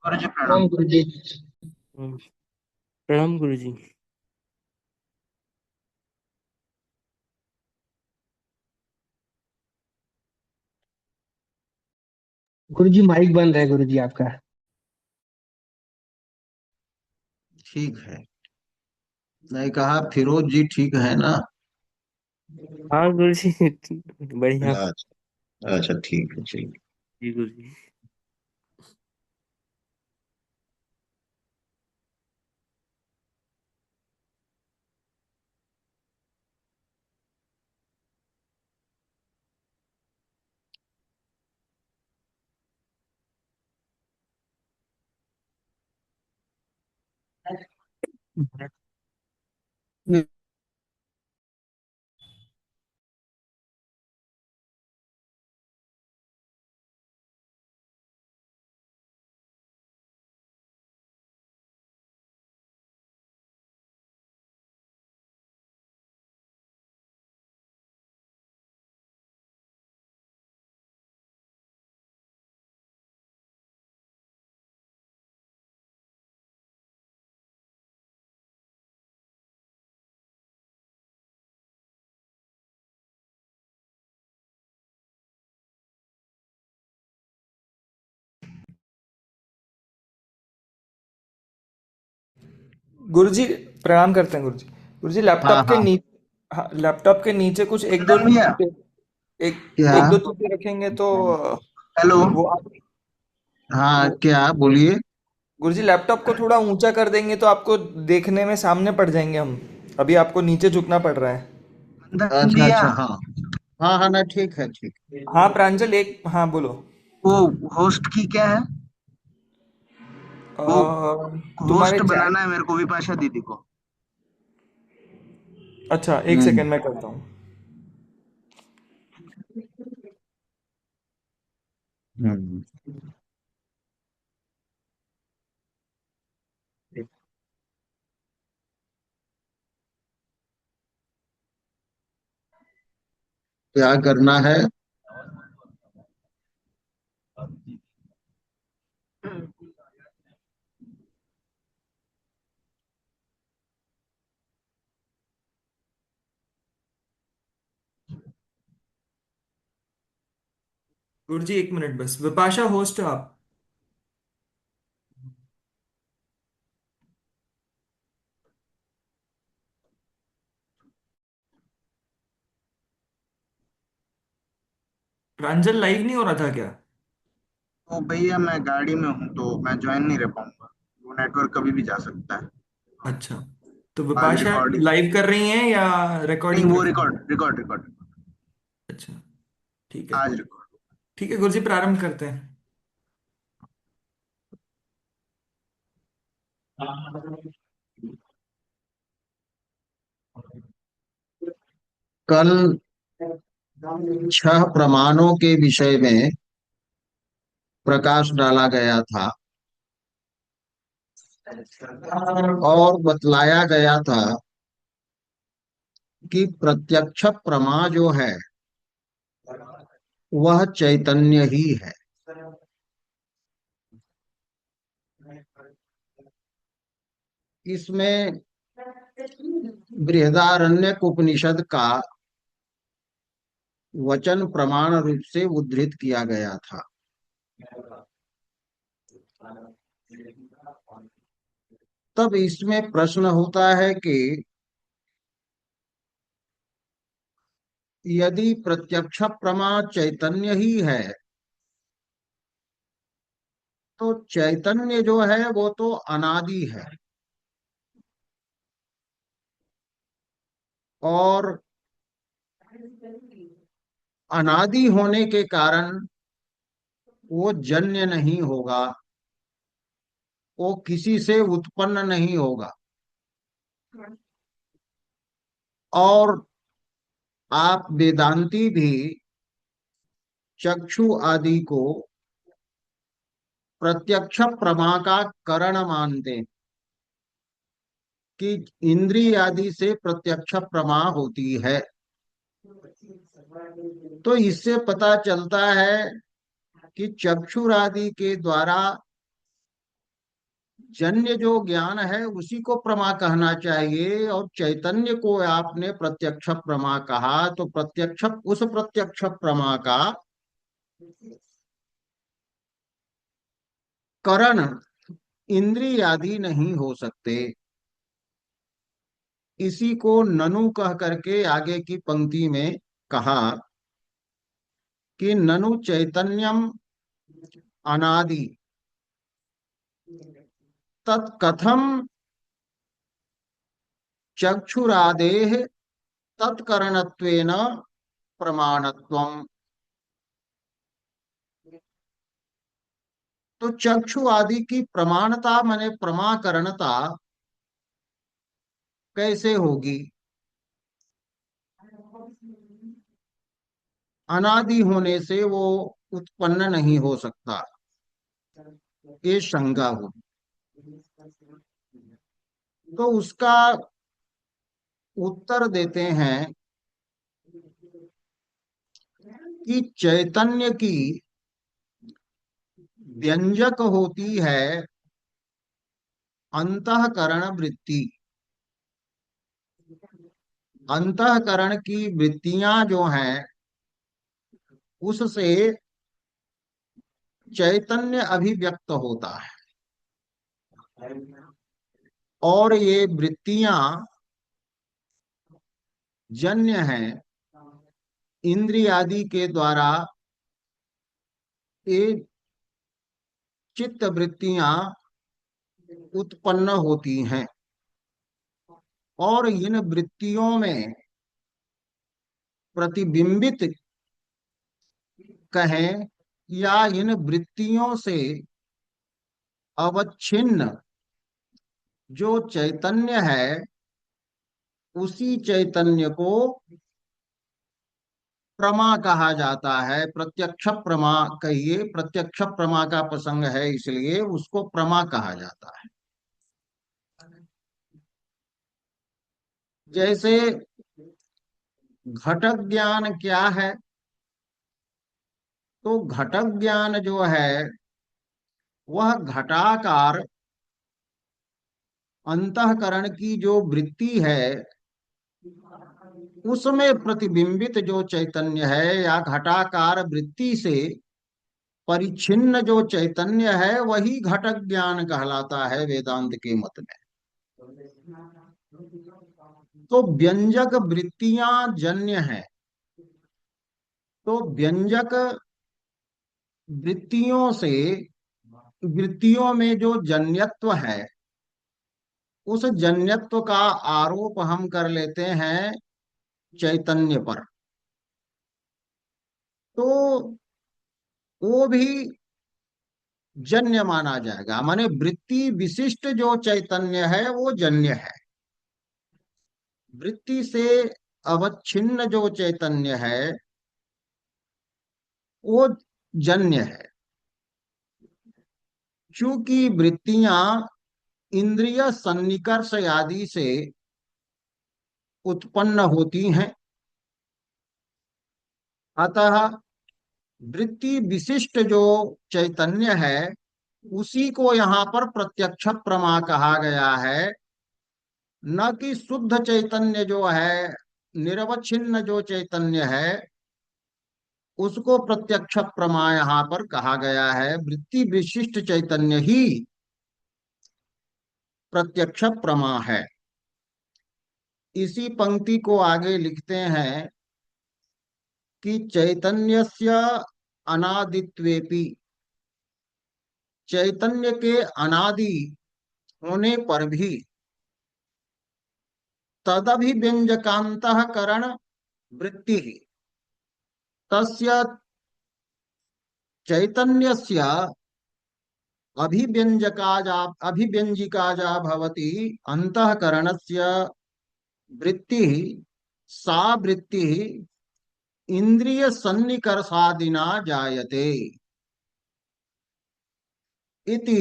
गुरु जी प्रणाम। प्रणाम गुरु जी। हम्म, प्रणाम गुरु जी। गुरु जी माइक बंद है गुरु जी आपका। ठीक है। नहीं कहा फिरोज जी ठीक है ना? हाँ गुरु जी। बढ़िया। अच्छा। अच्छा ठीक है ठीक। जी गुरु जी। गुरुजी प्रणाम करते हैं गुरुजी। गुरुजी हाँ लैपटॉप के हाँ। नीचे, हाँ लैपटॉप के नीचे कुछ एक दो कुंदन भैया। एक क्या? एक दो चीजें रखेंगे तो हेलो। वो आप हाँ वो क्या बोलिए? गुरुजी लैपटॉप को थोड़ा ऊंचा कर देंगे तो आपको देखने में सामने पड़ जाएंगे हम। अभी आपको नीचे झुकना पड़ रहा है। कुंदन अच्छा भैया अच्छा हाँ। हाँ हाँ ना ठीक है ठीक। हाँ प्रांजल, एक हाँ बोलो। वो होस्ट की क्या है? वो तुम्हारे होस्ट चैट। बनाना है मेरे को विपाशा दीदी को। अच्छा एक हम्म। सेकंड मैं करता हूँ। हम्म। क्या करना है? गुरुजी एक मिनट बस, विपाशा होस्ट हो आप? प्रांजल लाइव नहीं हो रहा था क्या? तो भैया मैं गाड़ी में हूँ तो मैं ज्वाइन नहीं रह पाऊंगा। वो नेटवर्क कभी भी जा सकता है। अच्छा, तो आज विपाशा रिकॉर्डिंग। लाइव कर रही हैं या नहीं रिकॉर्डिंग वो रखें? Record record record. अच्छा ठीक है। आज रिकॉर्ड। ठीक है गुरुजी, प्रारंभ करते हैं। कल 6 प्रमाणों के विषय में प्रकाश डाला गया था और बतलाया गया था कि प्रत्यक्ष प्रमा जो है वह चैतन्य ही है। इसमें बृहदारण्यक उपनिषद का वचन प्रमाण रूप से उद्धृत किया गया था। तब इसमें प्रश्न होता है कि यदि प्रत्यक्ष प्रमा चैतन्य ही है तो चैतन्य जो है वो तो अनादि है और अनादि होने के कारण वो जन्य नहीं होगा, वो किसी से उत्पन्न नहीं होगा। और आप वेदांती भी चक्षु आदि को प्रत्यक्ष प्रमा का कारण मानते हैं कि इंद्रिय आदि से प्रत्यक्ष प्रमा होती है। तो इससे पता चलता है कि चक्षुर आदि के द्वारा जन्य जो ज्ञान है उसी को प्रमा कहना चाहिए, और चैतन्य को आपने प्रत्यक्ष प्रमा कहा, तो प्रत्यक्ष, उस प्रत्यक्ष प्रमा का करण इंद्रिय आदि नहीं हो सकते। इसी को ननु कह करके आगे की पंक्ति में कहा कि ननु चैतन्यम अनादि तत्कथम चक्षुरादेह तत्करणत्वेन प्रमाणत्वम। तो चक्षु आदि की प्रमाणता माने प्रमाकरणता कैसे होगी? अनादि होने से वो उत्पन्न नहीं हो सकता, ये शंका हो। तो उसका उत्तर देते हैं कि चैतन्य की व्यंजक होती है अंतःकरण वृत्ति। अंतःकरण की वृत्तियां जो हैं उससे चैतन्य अभिव्यक्त होता है, और ये वृत्तियां जन्य हैं इंद्रिय आदि के द्वारा। ये चित्त वृत्तियां उत्पन्न होती हैं, और इन वृत्तियों में प्रतिबिंबित कहें या इन वृत्तियों से अवच्छिन्न जो चैतन्य है, उसी चैतन्य को प्रमा कहा जाता है। प्रत्यक्ष प्रमा कहिए, प्रत्यक्ष प्रमा का प्रसंग है इसलिए उसको प्रमा कहा जाता है। जैसे घटक ज्ञान क्या है? तो घटक ज्ञान जो है वह घटाकार अंतःकरण की जो वृत्ति है उसमें प्रतिबिंबित जो चैतन्य है, या घटाकार वृत्ति से परिच्छिन्न जो चैतन्य है, वही घटक ज्ञान कहलाता है वेदांत के मत में। तो व्यंजक वृत्तियां जन्य हैं, तो व्यंजक वृत्तियों से, वृत्तियों में जो जन्यत्व है उस जन्यत्व का आरोप हम कर लेते हैं चैतन्य पर। तो वो भी जन्य माना जाएगा, माने वृत्ति विशिष्ट जो चैतन्य है वो जन्य है। वृत्ति से अवच्छिन्न जो चैतन्य है वो जन्य है। चूंकि वृत्तियां इंद्रिय सन्निकर्ष आदि से उत्पन्न होती हैं, अतः वृत्ति विशिष्ट जो चैतन्य है उसी को यहाँ पर प्रत्यक्ष प्रमा कहा गया है, न कि शुद्ध चैतन्य जो है, निरवच्छिन्न जो चैतन्य है उसको प्रत्यक्ष प्रमा यहाँ पर कहा गया है। वृत्ति विशिष्ट चैतन्य ही प्रत्यक्ष प्रमा है। इसी पंक्ति को आगे लिखते हैं कि चैतन्यस्य अनादित्वेपि, चैतन्य के अनादि होने पर भी तदभिव्यंजकांतःकरण वृत्ति तस्य चैतन्यस्य अभिव्यंजिका भवति अंतःकरणस्य वृत्ति, सा वृत्ति इंद्रिय सन्निकर्षादिना जायते इति।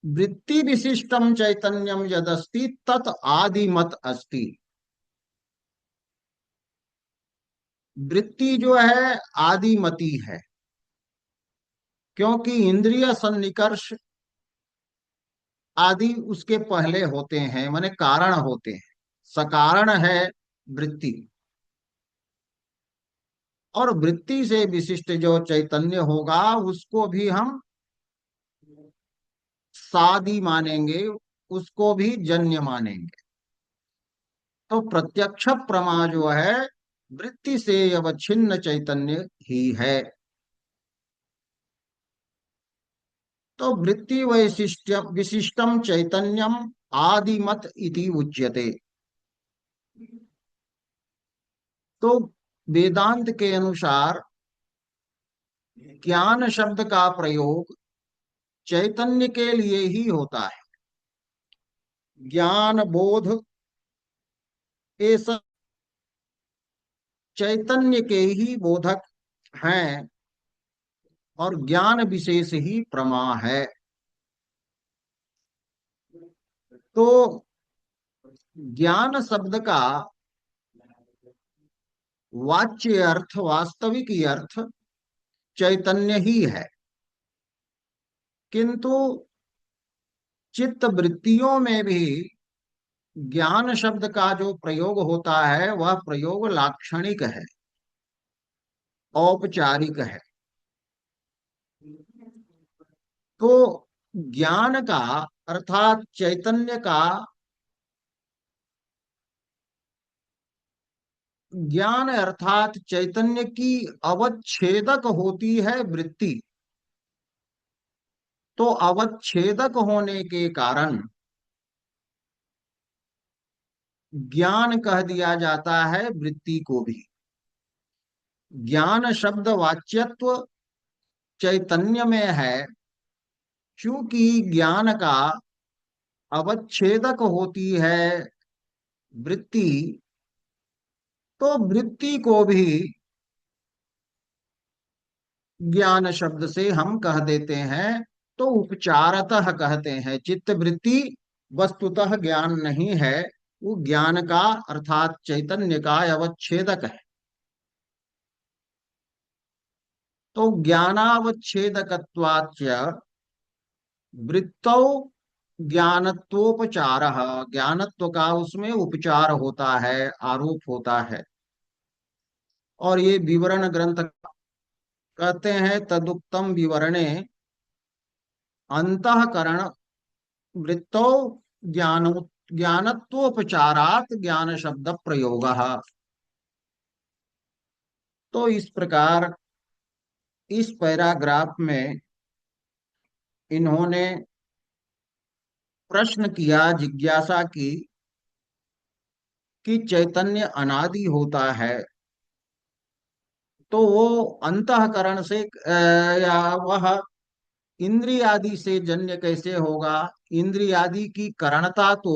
वृत्ति विशिष्टम चैतन्यम यदस्ति तत् आदिमत अस्ति। वृत्ति जो है आदिमती है, क्योंकि इंद्रिय सन्निकर्ष आदि उसके पहले होते हैं, माने कारण होते हैं। सकारण है वृत्ति। और वृत्ति से विशिष्ट जो चैतन्य होगा उसको भी हम सादि मानेंगे, उसको भी जन्य मानेंगे। तो प्रत्यक्ष प्रमा जो है वृत्ति से अवच्छिन्न चैतन्य ही है। तो वृत्ति वैशिष्ट्य विशिष्टम चैतन्यम आदिमत इति उच्यते। तो वेदांत के अनुसार ज्ञान शब्द का प्रयोग चैतन्य के लिए ही होता है। ज्ञान बोध ये सब चैतन्य के ही बोधक हैं और ज्ञान विशेष ही प्रमा है। तो ज्ञान शब्द का वाच्य अर्थ, वास्तविक अर्थ चैतन्य ही है, किंतु चित्त वृत्तियों में भी ज्ञान शब्द का जो प्रयोग होता है वह प्रयोग लाक्षणिक है, औपचारिक है। तो ज्ञान का अर्थात चैतन्य का, ज्ञान अर्थात चैतन्य की अवच्छेदक होती है वृत्ति। तो अवच्छेदक होने के कारण ज्ञान कह दिया जाता है वृत्ति को भी। ज्ञान शब्द वाच्यत्व चैतन्य में है, क्योंकि ज्ञान का अवच्छेदक होती है वृत्ति। तो वृत्ति को भी ज्ञान शब्द से हम कह देते हैं। तो उपचारतः कहते हैं, चित्त वृत्ति वस्तुतः ज्ञान नहीं है, वो ज्ञान का अर्थात चैतन्य का अवच्छेदक है। तो ज्ञानावच्छेदकत्वाच्च वृत्तौ ज्ञानत्वोपचार, ज्ञानत्व का उसमें उपचार होता है, आरोप होता है। और ये विवरण ग्रंथ कहते हैं तदुक्तम विवरणे अंतःकरण वृत्तौ ज्ञान ज्ञानत्वोपचारात ज्ञान शब्द प्रयोग। तो इस प्रकार इस पैराग्राफ में इन्होंने प्रश्न किया, जिज्ञासा की कि चैतन्य अनादि होता है, तो वो अंतःकरण से या वह इंद्रिय आदि से जन्य कैसे होगा। इंद्रिय आदि की कारणता तो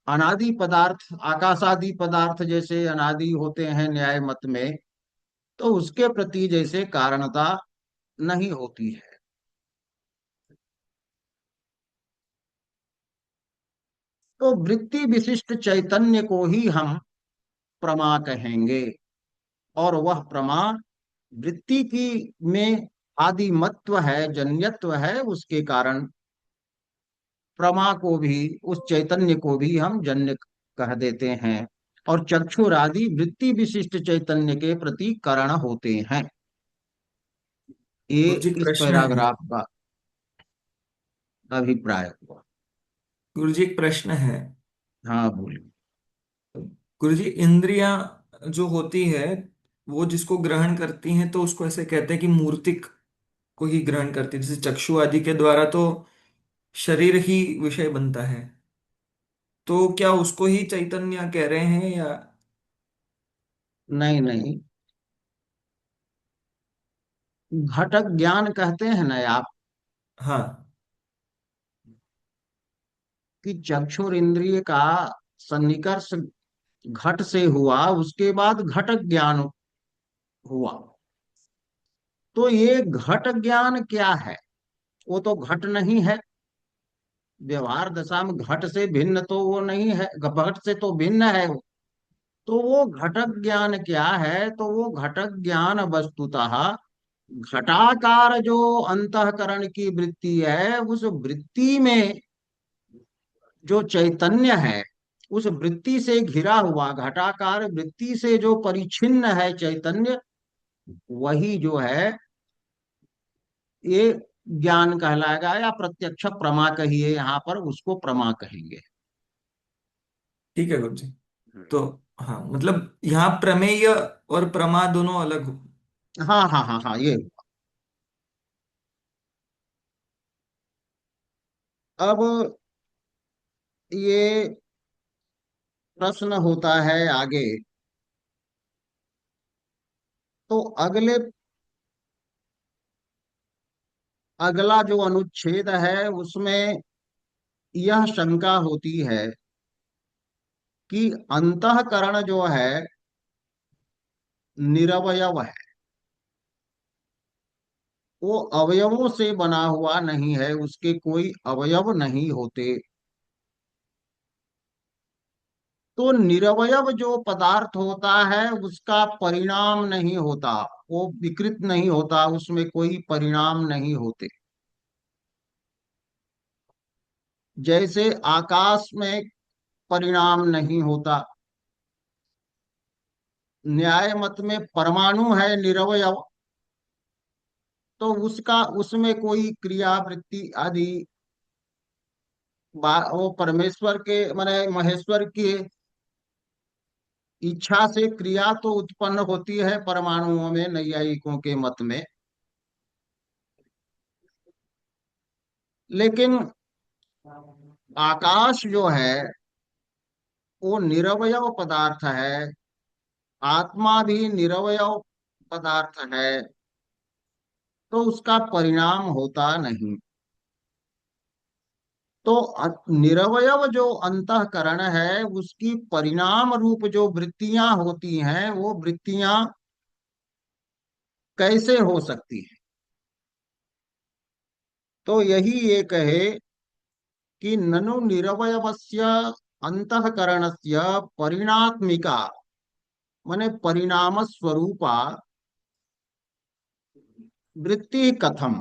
अनादि पदार्थ, आकाशादि पदार्थ जैसे अनादि होते हैं न्याय मत में, तो उसके प्रति जैसे कारणता नहीं होती है। तो वृत्ति विशिष्ट चैतन्य को ही हम प्रमा कहेंगे। और वह प्रमा वृत्ति की में आदिमत्व है, जन्यत्व है, उसके कारण प्रमा को भी, उस चैतन्य को भी हम जन्य कह देते हैं। और चक्षुर आदि वृत्ति विशिष्ट चैतन्य के प्रति कारण होते हैं। ये गुरु जी इस प्रश्न है। पैराग्राफ का अभिप्राय हुआ। गुरु जी एक प्रश्न है। हाँ बोलिए। गुरु जी इंद्रियां जो होती है वो जिसको ग्रहण करती हैं तो उसको ऐसे कहते हैं कि मूर्तिक को ही ग्रहण करती है। जैसे चक्षु आदि के द्वारा तो शरीर ही विषय बनता है, तो क्या उसको ही चैतन्य कह रहे हैं या? नहीं नहीं, घटक ज्ञान कहते हैं ना आप, हाँ। कि चक्षुर इंद्रिय का सन्निकर्ष घट से हुआ, उसके बाद घटक ज्ञान हुआ। तो ये घट ज्ञान क्या है? वो तो घट नहीं है। व्यवहार दशा में घट से भिन्न तो वो नहीं है, घट से तो भिन्न है वो। तो वो घटक ज्ञान क्या है? तो वो घटक ज्ञान वस्तुतः घटाकार जो अंतःकरण की वृत्ति है, उस वृत्ति में जो चैतन्य है, उस वृत्ति से घिरा हुआ घटाकार वृत्ति से जो परिच्छिन्न है चैतन्य, वही जो है ये ज्ञान कहलाएगा, या प्रत्यक्ष प्रमा कहिए, यहाँ पर उसको प्रमा कहेंगे। ठीक है गुरु जी। तो हाँ, मतलब यहाँ प्रमेय और प्रमा दोनों अलग हो। हाँ हाँ हाँ हाँ, ये। अब ये प्रश्न होता है आगे, तो अगला जो अनुच्छेद है उसमें यह शंका होती है कि अंतःकरण जो है निरवयव है, वो अवयवों से बना हुआ नहीं है, उसके कोई अवयव नहीं होते। तो निरवयव जो पदार्थ होता है उसका परिणाम नहीं होता, वो विकृत नहीं होता, उसमें कोई परिणाम नहीं होते। जैसे आकाश में परिणाम नहीं होता, न्याय मत में परमाणु है निरवयव, तो उसका उसमें कोई क्रिया वृत्ति आदि वो परमेश्वर के माने महेश्वर की इच्छा से क्रिया तो उत्पन्न होती है परमाणुओं में, नैयायिकों के मत में। लेकिन आकाश जो है वो निरवयव पदार्थ है, आत्मा भी निरवयव पदार्थ है, तो उसका परिणाम होता नहीं। तो निरवयव जो अंतःकरण है उसकी परिणाम रूप जो वृत्तियां होती हैं, वो वृत्तियां कैसे हो सकती है? तो यही ये कहे कि ननु निरवयवस्य अंतःकरणस्य परिणात्मिका माने परिणाम स्वरूपा वृत्ति कथम,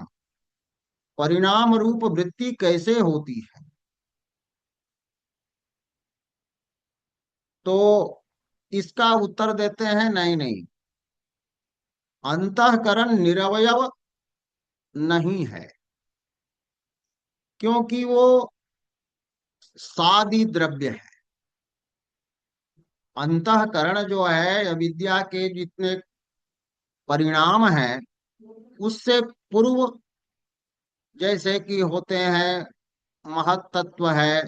परिणाम रूप वृत्ति कैसे होती है? तो इसका उत्तर देते हैं नहीं नहीं, अंतःकरण निरवयव नहीं है, क्योंकि वो सादि द्रव्य है। अंतःकरण जो है अविद्या के जितने परिणाम हैं उससे पूर्व, जैसे कि होते हैं महत तत्व है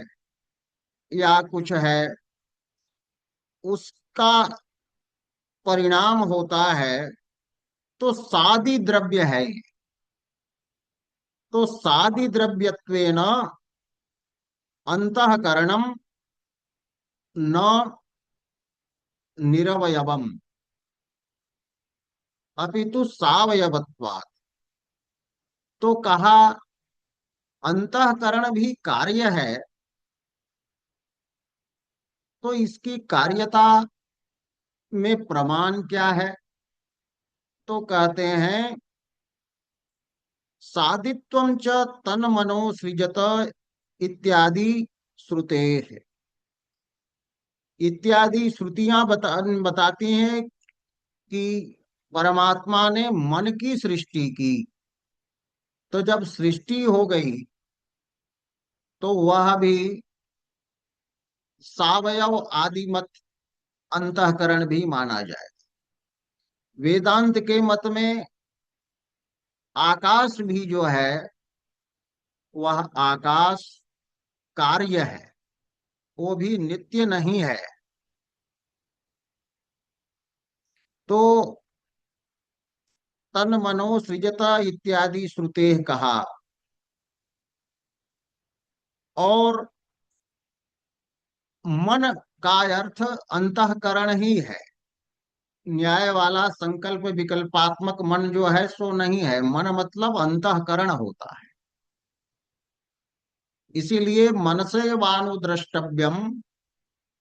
या कुछ है, उसका परिणाम होता है, तो सादि द्रव्य है ये। तो सादि द्रव्यत्वेन अंतःकरणम न निरवयवम अपितु सावयवत्वात्। तो कहा अंतःकरण भी कार्य है, तो इसकी कार्यता में प्रमाण क्या है? तो कहते हैं सादित्वं च तन्मनो सृजत इत्यादि श्रुते, इत्यादि श्रुतियां बताती हैं कि परमात्मा ने मन की सृष्टि की। तो जब सृष्टि हो गई तो वह भी सावयव आदिमत अंतःकरण भी माना जाए। वेदांत के मत में आकाश भी जो है वह आकाश कार्य है, वो भी नित्य नहीं है। तो तन मनो सृजत इत्यादि श्रुते कहा, और मन का अर्थ अंतःकरण ही है। न्याय वाला संकल्प विकल्पात्मक मन जो है सो नहीं है, मन मतलब अंतःकरण होता है। इसीलिए मन से वानुद्रष्टव्यम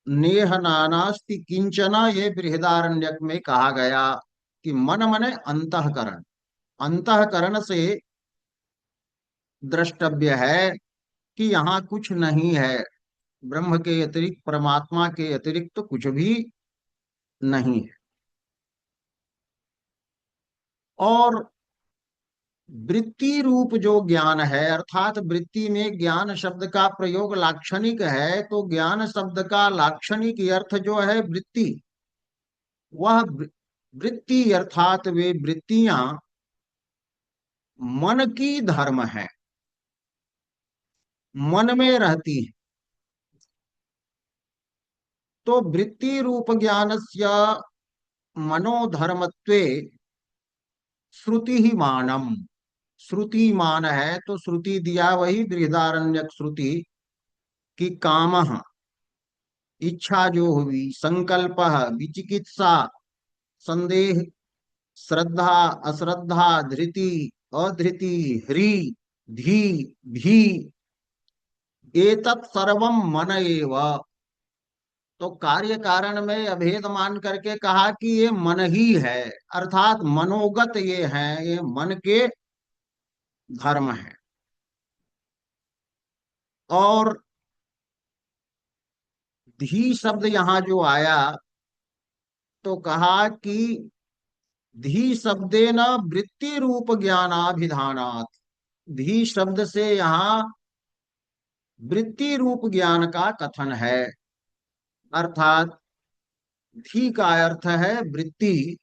नेह नानास्ति किंचन, ये बृहदारण्यक में कहा गया कि मन मने अंतःकरण, अंतःकरण से द्रष्टव्य है कि यहाँ कुछ नहीं है। ब्रह्म के अतिरिक्त, परमात्मा के अतिरिक्त तो कुछ भी नहीं है। और वृत्ति रूप जो ज्ञान है, अर्थात वृत्ति में ज्ञान शब्द का प्रयोग लाक्षणिक है, तो ज्ञान शब्द का लाक्षणिक अर्थ जो है वृत्ति, वह वृत्ति अर्थात वे वृत्तियां मन की धर्म है, मन में रहती है। तो वृत्ति रूप ज्ञानस्य मनोधर्मत्वे श्रुति ही मानम। श्रुति मान है तो श्रुति दिया वही बृहदारण्यक श्रुति कि कामः, इच्छा जो हुई, संकल्प, विचिकित्सा, संदेह, श्रद्धा, अश्रद्धा, धृति, अधृति, ह्री, धी, भी, एतत् सर्वम मन एव। तो कार्य कारण में अभेद मान करके कहा कि ये मन ही है, अर्थात मनोगत ये है, ये मन के धर्म है। और धी शब्द यहाँ जो आया तो कहा कि धी शब्देन वृत्ति रूप ज्ञानाभिधानात्। धी शब्द से यहाँ वृत्ति रूप ज्ञान का कथन है, अर्थात धी का अर्थ है वृत्ति,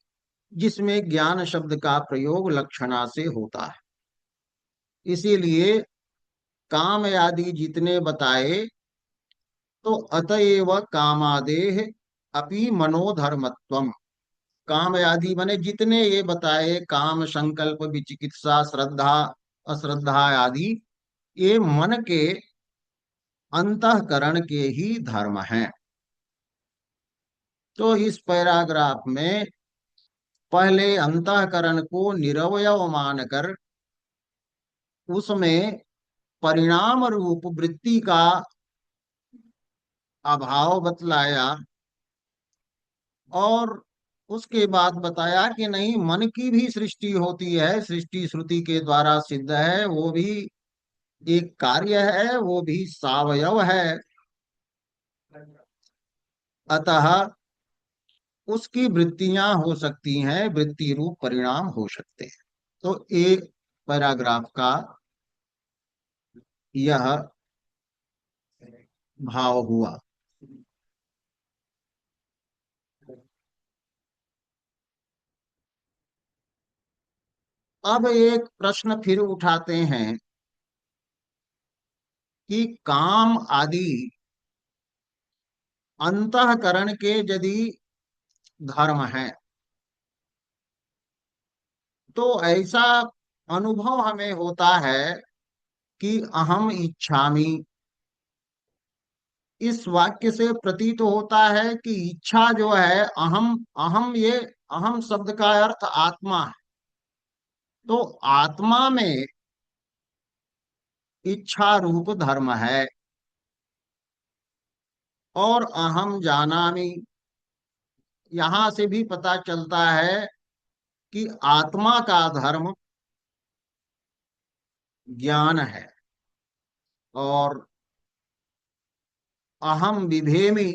जिसमें ज्ञान शब्द का प्रयोग लक्षणा से होता है। इसीलिए काम आदि जितने बताए तो अतएव कामादेह अपि मनोधर्मत्वम। काम आदि बने जितने ये बताए, काम, संकल्प, विचिकित्सा, श्रद्धा, अश्रद्धा आदि, ये मन के अंतःकरण के ही धर्म हैं। तो इस पैराग्राफ में पहले अंतःकरण को निरवयव मानकर उसमें परिणाम रूप वृत्ति का अभाव बतलाया, और उसके बाद बताया कि नहीं, मन की भी सृष्टि होती है, सृष्टि श्रुति के द्वारा सिद्ध है, वो भी एक कार्य है, वो भी सावयव है। अतः उसकी वृत्तियां हो सकती हैं, वृत्ति रूप परिणाम हो सकते हैं। तो एक पैराग्राफ का यह भाव हुआ। अब एक प्रश्न फिर उठाते हैं कि काम आदि अंतःकरण के यदि धर्म है तो ऐसा अनुभव हमें होता है कि अहम इच्छामि। इस वाक्य से प्रतीत होता है कि इच्छा जो है, अहम, अहम, ये अहम शब्द का अर्थ आत्मा है। तो आत्मा में इच्छा रूप धर्म है। और अहम जानामि, यहां से भी पता चलता है कि आत्मा का धर्म ज्ञान है। और अहम विभेमि,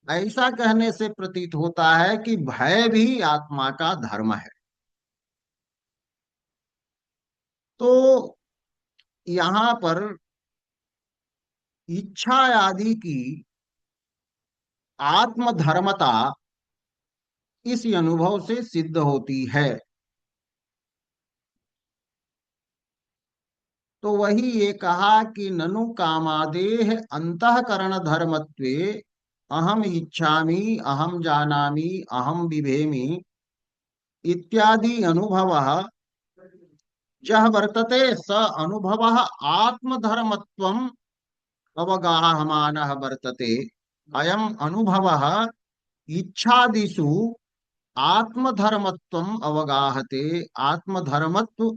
ऐसा कहने से प्रतीत होता है कि भय भी आत्मा का धर्म है। तो यहाँ पर इच्छा आदि की आत्मधर्मता इस अनुभव से सिद्ध होती है। तो वही ये कहा कि ननु कामादेह अंतःकरण धर्मत्वे अहम इच्छामि, अहम जानामि, अहम विभेमि इत्यादि अनुभव यह वर्तते स अनुभव आत्मधर्मत्वम अवगाहमानः वर्तते। अयम अनुभव इच्छादिषु आत्मधर्मत्वम अवगाहते। आत्मधर्मत्व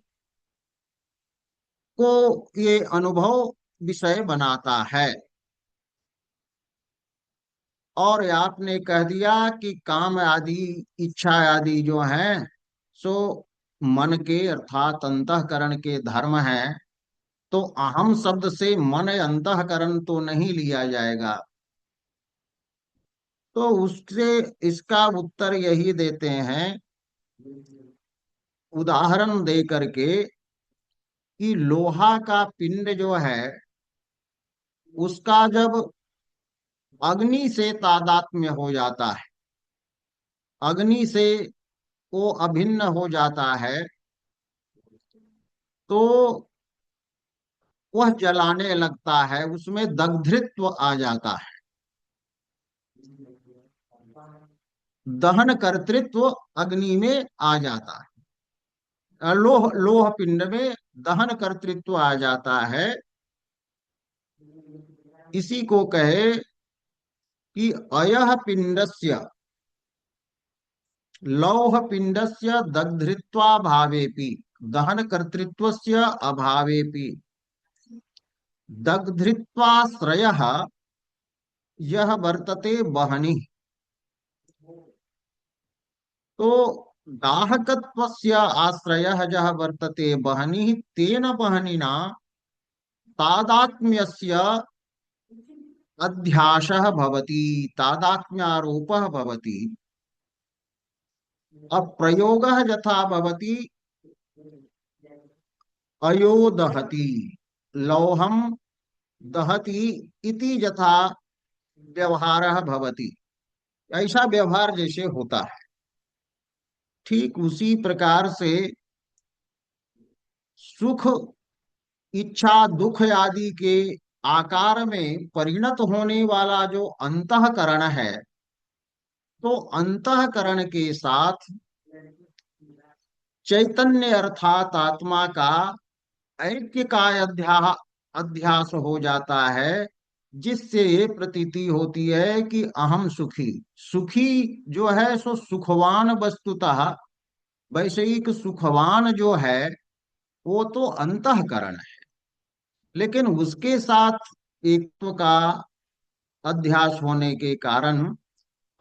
को ये अनुभव विषय बनाता है। और आपने कह दिया कि काम आदि, इच्छा आदि जो हैं सो मन के अर्थात अंतःकरण के धर्म हैं। तो अहम शब्द से मन अंतःकरण तो नहीं लिया जाएगा। तो उससे इसका उत्तर यही देते हैं, उदाहरण दे करके, कि लोहा का पिंड जो है उसका जब अग्नि से तादात्म्य हो जाता है, अग्नि से वो अभिन्न हो जाता है, तो वह जलाने लगता है, उसमें दग्धृत्व आ जाता है, दहन कर्तृत्व अग्नि में आ जाता है, लोह लोह पिंड में दहन कर्तृत्व आ जाता है। इसी को कहे कि अयः पिंडस्य लौह पिंडस्य दग्धृत्वाभावेपि दहन कर्तृत्वस्य अभावेपि दग्धृत्वाश्रयः यह वर्तते वहनि। तो दाहकत्वस्य आश्रयः यः वर्तते वहनि, तेन वहनिना तादात्म्यस्य अध्यासः भवति, तादात्म्यारोपः भवति। अब प्रयोगः यथा भवति, अयो दहति लौहम दहति इति यथा व्यवहारः भवति, ऐसा व्यवहार जैसे होता है, ठीक उसी प्रकार से सुख इच्छा दुख आदि के आकार में परिणत होने वाला जो अंतःकरण है, तो अंतःकरण के साथ चैतन्य अर्थात आत्मा का ऐक्य का अध्यास हो जाता है, जिससे ये प्रतीति होती है कि अहम सुखी। सुखी जो है सो सुखवान वस्तुतः, वैषयिक सुखवान जो है वो तो अंतःकरण है, लेकिन उसके साथ एकत्व का अध्यास होने के कारण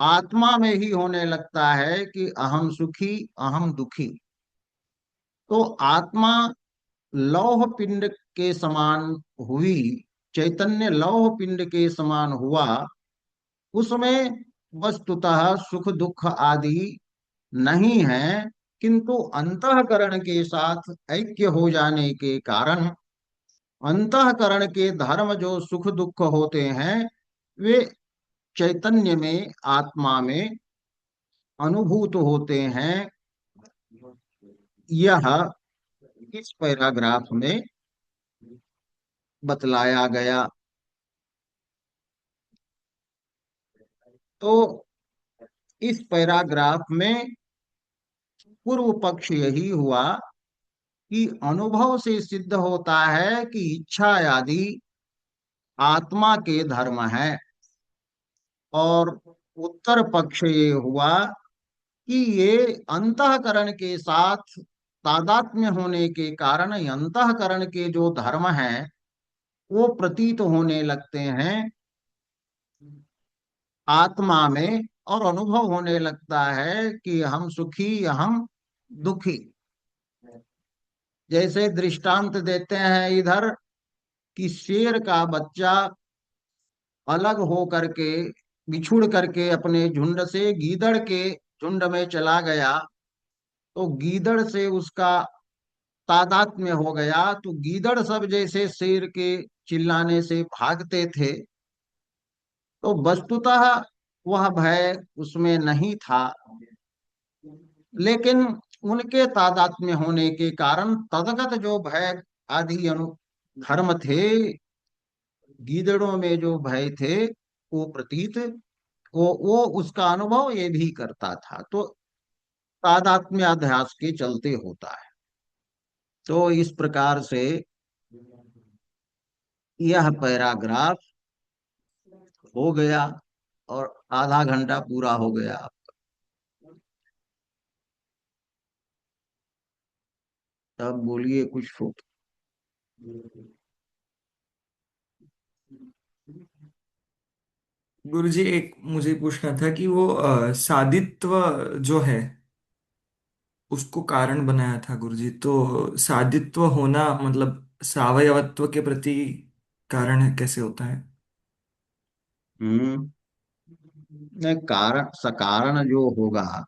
आत्मा में ही होने लगता है कि अहम सुखी अहम दुखी। तो आत्मा लौह पिंड के समान हुई, चैतन्य लौह पिंड के समान हुआ, उसमें वस्तुतः सुख दुख आदि नहीं है, किंतु अंतःकरण के साथ ऐक्य हो जाने के कारण अंतःकरण के धर्म जो सुख दुख होते हैं, वे चैतन्य में आत्मा में अनुभूत होते हैं। यह इस पैराग्राफ में बतलाया गया। तो इस पैराग्राफ में पूर्व पक्ष यही हुआ कि अनुभव से सिद्ध होता है कि इच्छा आदि आत्मा के धर्म है, और उत्तर पक्ष ये हुआ कि ये अंतःकरण के साथ तादात्म्य होने के कारण अंतःकरण के जो धर्म हैं वो प्रतीत होने लगते हैं आत्मा में, और अनुभव होने लगता है कि हम सुखी हम दुखी। जैसे दृष्टांत देते हैं इधर कि शेर का बच्चा अलग हो करके बिछुड़ करके अपने झुंड से गीदड़ के झुंड में चला गया, तो गीदड़ से उसका तादात्म्य हो गया, तो गीदड़ सब जैसे शेर के चिल्लाने से भागते थे, तो वस्तुतः वह भय उसमें नहीं था, लेकिन उनके तादात्म्य होने के कारण तदगत जो भय आदि अनु धर्म थे, गीदड़ों में जो भय थे वो प्रतीत, वो उसका अनुभव ये भी करता था, तो तादात्म्य अध्यास के चलते होता है। तो इस प्रकार से यह पैराग्राफ हो गया, और आधा घंटा पूरा हो गया। तब बोलिए कुछ हो। गुरुजी, एक मुझे पूछना था कि वो सादित्व जो है उसको कारण बनाया था गुरुजी, तो सादित्व होना मतलब सावयवत्व के प्रति कारण है, कैसे होता है? हम्म। नहीं, कारण सकारण जो होगा,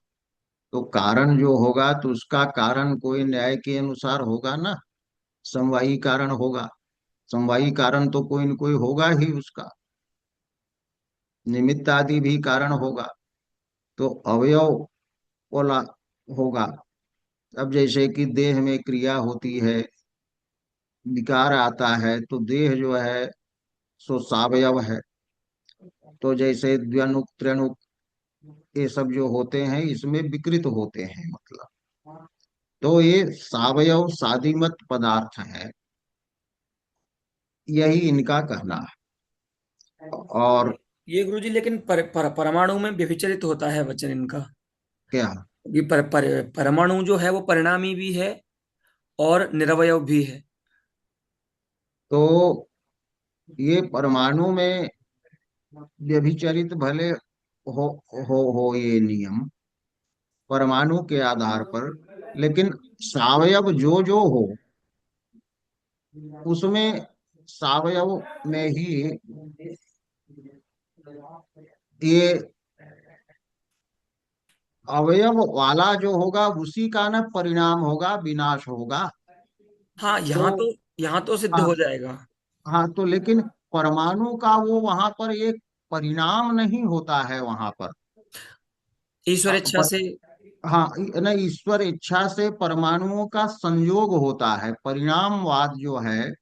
तो कारण जो होगा तो उसका कारण कोई न्याय के अनुसार होगा ना। समवायी कारण होगा। समवायी कारण तो कोई न कोई होगा ही उसका। निमित्त आदि भी कारण होगा। तो अवयव वाला होगा। अब जैसे कि देह में क्रिया होती है, विकार आता है, तो देह जो है सो सावयव है। तो जैसे द्व्यनुक त्र्यनुक ये सब जो होते हैं इसमें विकृत होते हैं मतलब। तो ये सावयव सादिमत पदार्थ है, यही इनका कहना है। और ये गुरुजी लेकिन परमाणु में व्यभिचरित होता है वचन इनका। क्या? ये परमाणु जो है वो परिणामी भी है और निरवयव भी है। तो ये परमाणु में व्यभिचरित भले हो ये नियम परमाणु के आधार पर, लेकिन सावयव जो जो हो उसमें सावयव में ही ये अवयव वाला जो होगा उसी का ना परिणाम होगा, विनाश होगा। हाँ, तो यहाँ तो सिद्ध हाँ, हो जाएगा। हाँ, तो लेकिन परमाणु का वो वहां पर एक परिणाम नहीं होता है वहां पर। ईश्वर इच्छा पर, से। हाँ, न ईश्वर इच्छा से परमाणुओं का संयोग होता है। परिणामवाद जो है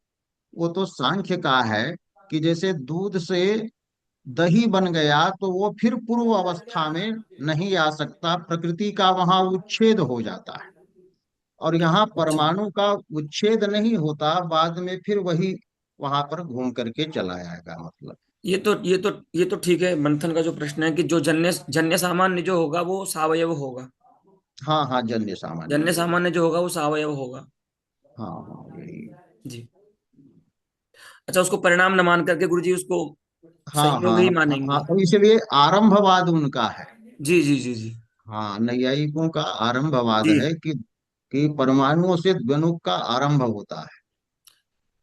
वो तो सांख्य का है कि जैसे दूध से दही बन गया तो वो फिर पूर्व अवस्था में नहीं आ सकता, प्रकृति का वहां उच्छेद हो जाता है। और यहाँ अच्छा, परमाणु का उच्छेद नहीं होता, बाद में फिर वही वहां पर घूम करके चला आएगा मतलब। ये तो ठीक है। मंथन का जो प्रश्न है कि जो जन्य जन्य सामान्य जो होगा वो सावयव होगा। हाँ, हाँ, जन्य सामान्य जन्य जो होगा। सामान्य जो होगा वो सावयव होगा। हाँ, हाँ, यही। जी। अच्छा, उसको परिणाम न मान करके गुरुजी उसको हाँ, संयोग हाँ, ही हाँ, हाँ, मानेंगे। तो इसलिए आरंभवाद उनका है। जी जी जी जी। हाँ, नैयायिकों का आरंभवाद जी है कि परमाणुओं से द्वनुक का आरंभ होता है।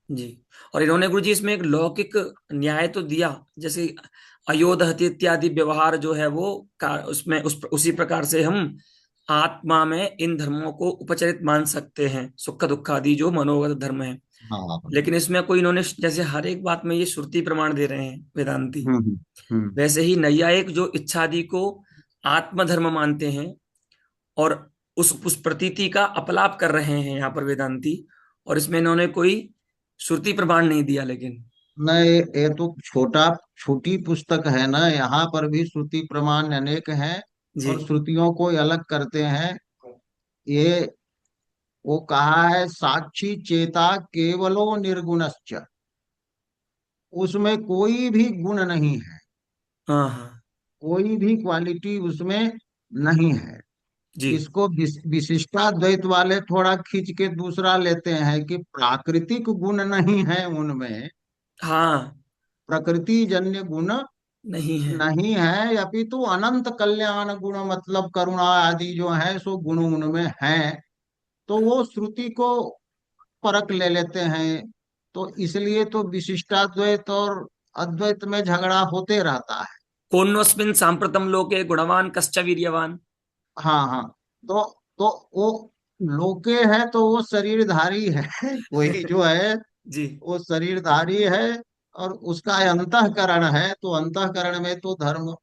जी। और इन्होंने गुरुजी इसमें एक लौकिक न्याय तो दिया, जैसे अयोदहति इत्यादि व्यवहार जो है वो उसमें उसी प्रकार से हम आत्मा में इन धर्मों को उपचरित मान सकते हैं, सुख दुख आदि जो मनोगत धर्म है। हाँ। लेकिन इसमें कोई इन्होंने जैसे हर एक बात में ये श्रुति प्रमाण दे रहे हैं वेदांती, हम्म, हम्म, हम्म। वैसे ही नैयायिक जो इच्छादि को आत्मधर्म मानते हैं और उस प्रतीति का अपलाप कर रहे हैं यहाँ पर वेदांती। और इसमें इन्होंने कोई श्रुति प्रमाण नहीं दिया लेकिन। नहीं, ये तो छोटी पुस्तक है ना, यहाँ पर भी श्रुति प्रमाण अनेक हैं। जी। और श्रुतियों को अलग करते हैं। ये वो कहा है साक्षी चेता केवलो निर्गुणश्च। उसमें कोई भी गुण नहीं है, हाँ हाँ। कोई भी क्वालिटी उसमें नहीं है। जी। इसको विशिष्टाद्वैत वाले थोड़ा खींच के दूसरा लेते हैं कि प्राकृतिक गुण नहीं है उनमें। हाँ। प्रकृति जन्य गुण नहीं है। नहीं है, अपितु अनंत कल्याण गुण मतलब करुणा आदि जो है सो गुण उनमें है। तो वो श्रुति को परख ले लेते हैं। तो इसलिए तो विशिष्टाद्वैत और अद्वैत में झगड़ा होते रहता है। कोन्वस्मिन् साम्प्रतम लोके गुणवान कश्च वीर्यवान। हाँ, हाँ। तो तो वो लोके है तो वो शरीरधारी है वही जो है जी वो शरीरधारी है। और उसका अंतःकरण है, तो अंतःकरण में तो धर्म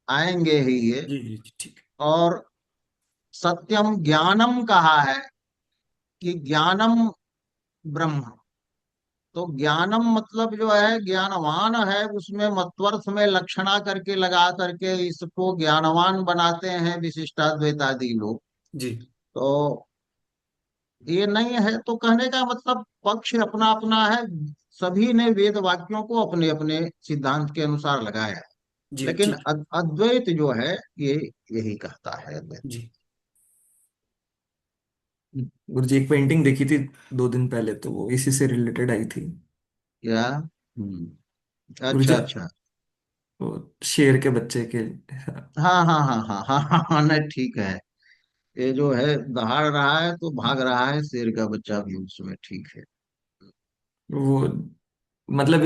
आएंगे ही ये। जी जी जी, ठीक। और सत्यम ज्ञानम कहा है कि ज्ञानम ब्रह्म। तो ज्ञानम मतलब जो है ज्ञानवान है, उसमें मत्वर्थ में लक्षणा करके लगा करके इसको ज्ञानवान बनाते हैं विशिष्टाद्वैतादि लोग। जी तो ये नहीं है, तो कहने का मतलब पक्ष अपना अपना है। सभी ने वेद वाक्यों को अपने अपने सिद्धांत के अनुसार लगाया है। जी लेकिन ठीक। अद्वैत जो है ये यही कहता है अद्वैत। जी। गुरुजी, एक पेंटिंग देखी थी 2 दिन पहले, तो वो इसी से रिलेटेड आई थी। या गुरुजी, अच्छा, अच्छा। वो शेर के बच्चे के। हाँ, हाँ, हाँ, हाँ, हाँ, हाँ, हाँ, नहीं ठीक है। ये जो है दहाड़ रहा है तो भाग रहा है शेर का बच्चा भी उसमें, ठीक है। वो मतलब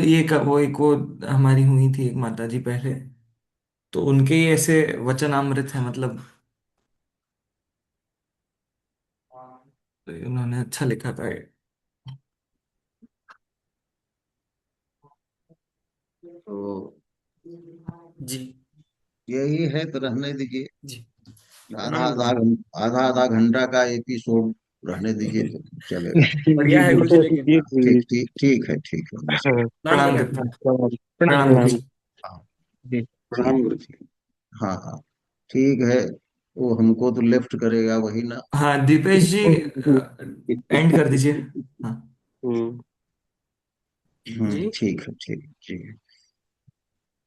वो एक वो हमारी हुई थी एक माता जी पहले, तो उनके ही ऐसे वचनामृत है मतलब, तो उन्होंने अच्छा लिखा था ये। तो जी यही है, तो रहने दीजिए। जी। आधा प्रणाम आधा गुरुजी। आधा आधा घंटा का एपिसोड रहने दीजिए तो चलेगा। बढ़िया जी है गुरुजी, बिल्कुल। लेकिन ठीक ठीक गुरुजी। ठीक ठीक है, ठीक है, नमस्कार। हाँ, प्रणाम प्रणाम करें। गुरु। प्रणाम प्रणाम प्रणाम गुरु प्रणाम। जी। गुरुजी। हाँ, जी प्रणाम गुरु जी। हाँ हाँ, ठीक है। वो हमको तो लेफ्ट करेगा वही ना। हाँ दीपेश जी, एंड कर दीजिए। हाँ। हम्म। जी। ठीक है, ठीक, ठीक।